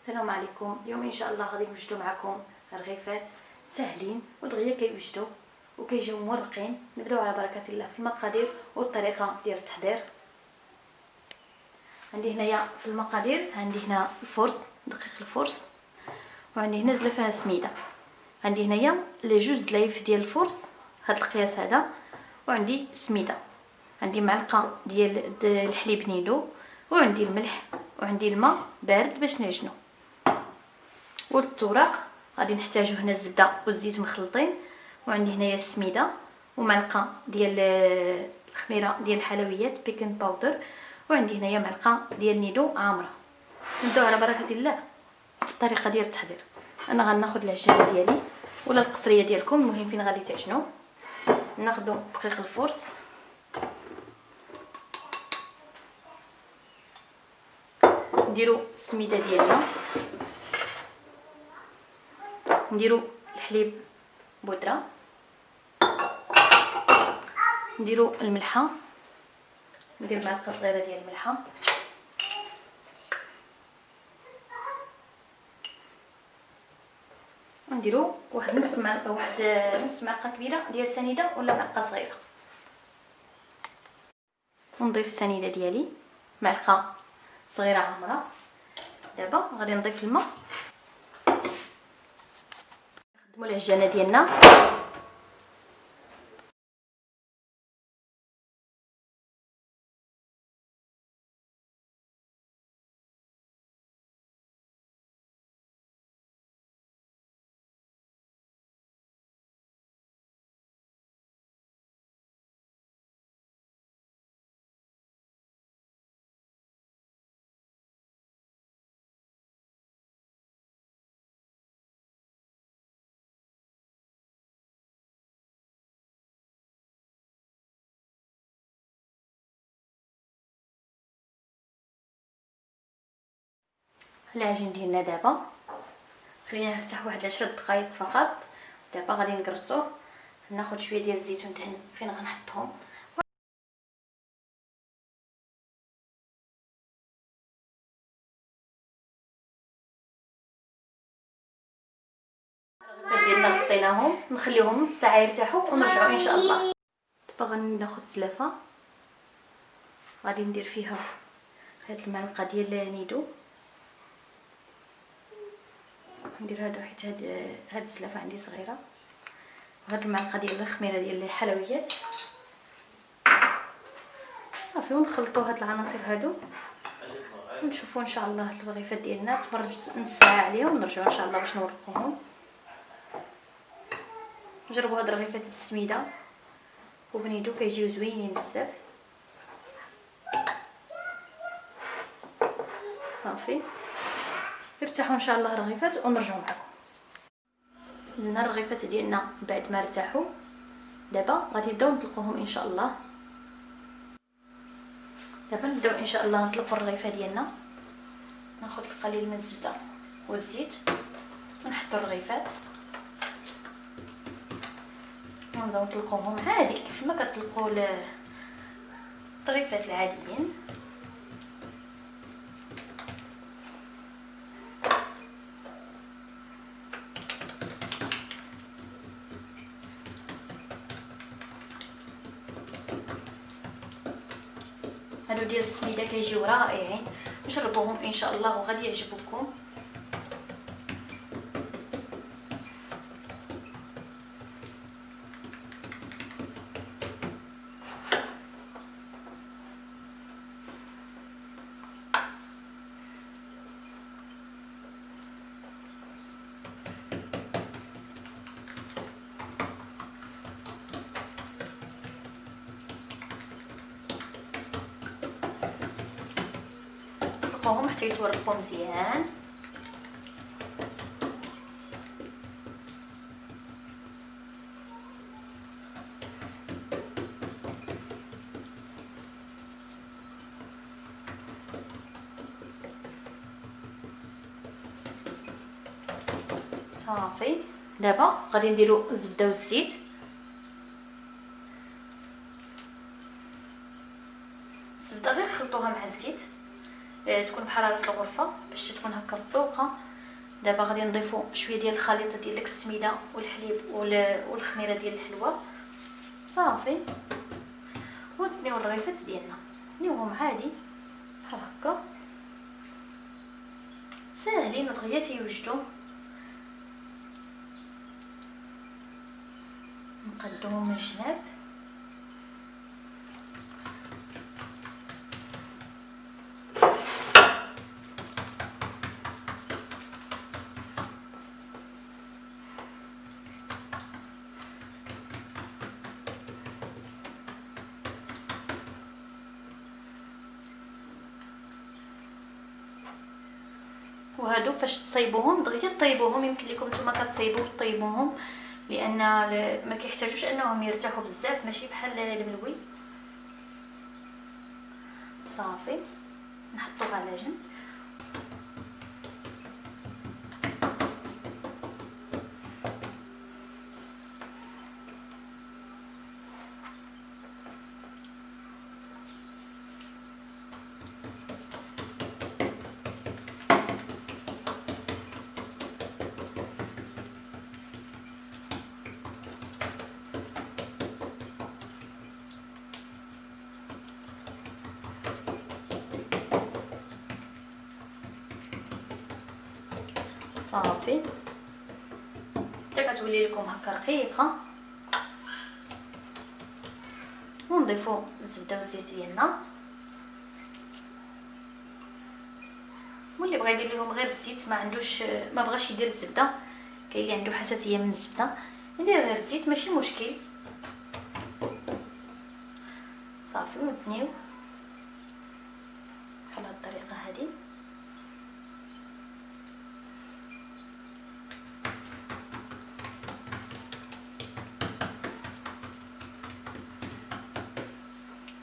السلام عليكم. اليوم ان شاء الله غادي نوجدوا معكم رغيفات ساهلين ودغيا كيوجدوا وكيجيو مرقين. نبداو على بركه الله في المقادير والطريقه ديال التحضير. عندي هنايا في المقادير، عندي هنا الفرص، دقيق الفرص، وعندي هنا زلافه سميده، عندي هنايا لي جوج زلايف ديال الفرص هذا القياس هذا، وعندي سميده، عندي معلقه ديال الحليب نيدو، وعندي الملح، وعندي الماء بارد باش نعجنو. والتوراق غادي نحتاجو هنا الزبده والزيت مخلطين، وعندي هنايا السميده ومعلقه ديال الخميره ديال الحلويات بيكين باودر، وعندي هنايا معلقه ديال نيدو عامره. نبداو على بركه الله في الطريقه ديال التحضير. انا غناخذ العجينه ديالي ولا القصريه ديالكم، المهم فين غادي تعجنوا. ناخذ دقيق الفرص، نديرو السميده ديالنا، نديرو الحليب بودره، نديرو الملحه، ندير معلقه صغيره ديال الملحه، ونديرو واحد نص معلقه كبيره ديال سنيده ولا معلقه صغيره، ونضيف السنيده ديالي معلقه صغيره عامره. دابا غادي نضيف الماء، نخدموا العجانه ديالنا. العجين ديالنا دابا خلينا نرتاح واحد 10 دقائق فقط. دابا غادي نقرصوه، ناخذ شويه ديال الزيت وندهن فين غنحطهم. الرغيفات ديالنا غطيناهم، نخليهم نص ساعه يرتاحوا ونرجعوا ان شاء الله. دابا غناخذ زلافه، غادي ندير فيها هاد المعلقه ديال نيدو، ندير هادو حيت هاد الزلافه عندي صغيره، وهاد المعلقه ديال الخميره ديال الحلويات صافي. ونخلطوا هاد العناصر هادو ونشوفوا ان شاء الله الرغيفات ديالنا تبرد نص ساعه عليهم، ونرجعوا ان شاء الله باش نورقوهم. جربوا هاد الرغيفات بالسميده وبنيدو، كيجيو زوينين بزاف. صافي يرتاحوا ان شاء الله الرغيفات ونرجعوا معكم. لنا الرغيفات ديالنا بعد ما ارتاحوا، دابا غادي نبداو نطلقوهم ان شاء الله. دابا نبداو ان شاء الله نطلقوا الرغيفه ديالنا. ناخذ القليل من الزبده والزيت ونحطوا الرغيفات ونبداو نطلقوهم عادي كيف ما كتطلقوا الرغيفات العاديين. هادو ديال السميده كيجيو رائعين، جربوهم ان شاء الله وغادي يعجبوكم. طلقوهم حتى يتورقوا مزيان. صافي دابا غادي نديرو الزبده والزيت، الزبده غير خلطوها مع الزيت تكون بحراره الغرفه باش تكون هكا مطلوقه. دابا غادي نضيفو شويه ديال الخليط ديال داك السميده والحليب والخميره ديال الحلوه صافي. ونبنيو الرغيفات ديالنا، نبنيوهم عادي بحال هكا ساهلين ودغيا تيوجدوا. نقدوهم من الجناب وهادو فاش تصايبوهم دغيا طيبوهم. يمكن لكم نتوما كتصايبوا طيبوهم لان ما كيحتاجوش انهم يرتاحوا بزاف، ماشي بحال الملوي. صافي نحطوه على جنب. صافي حتى كتولي لكم هكا رقيقه. ونضيفوا الزبده والزيت ديالنا. واللي بغى يدير لهم غير الزيت ما بغاش يدير الزبده، كاين اللي عنده حساسيه من الزبده يدير غير الزيت ماشي مشكل. صافي ونبنيو بحال هاد الطريقه هذه.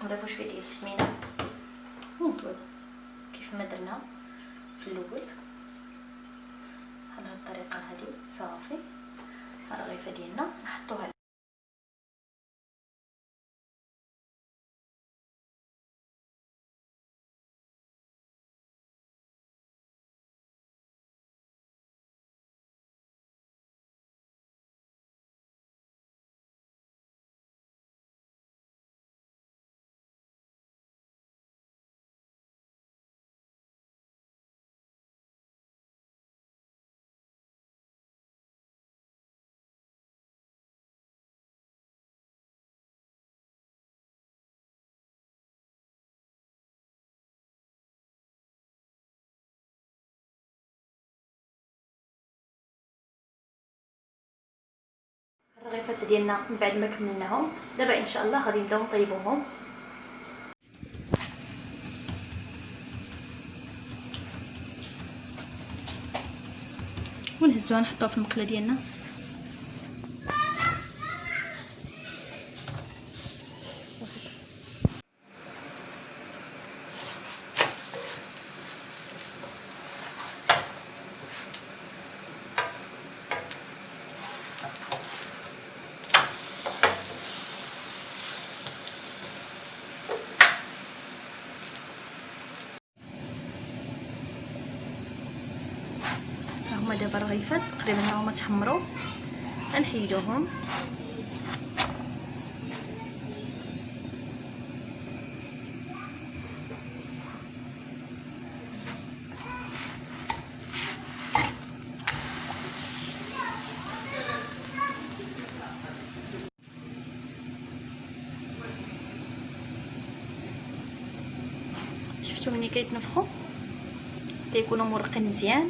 نضيفو شويه ديال السميده ونطويو كيف ما درنا في الاول بحال هاد الطريقه هذه. صافي الرغيفه ديالنا نحطوها الرغيفات ديالنا من بعد ما كملناهم. دابا ان شاء الله غادي نبداو نطيبوهم. ونهزوها نحطوها في المقله ديالنا. هما دابا الرغيفات تقريبا هما تحمروا، غنحيدوهم. شفتوا ملي كيتنفخوا كيكونوا مرقين مزيان.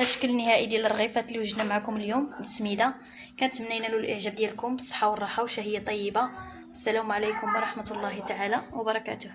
الشكل النهائي ديال الرغيفات اللي وجدنا معكم اليوم بالسميده. كنتمنى ينالوا الاعجاب ديالكم بالصحه والراحه وشهيه طيبه. السلام عليكم ورحمه الله تعالى وبركاته.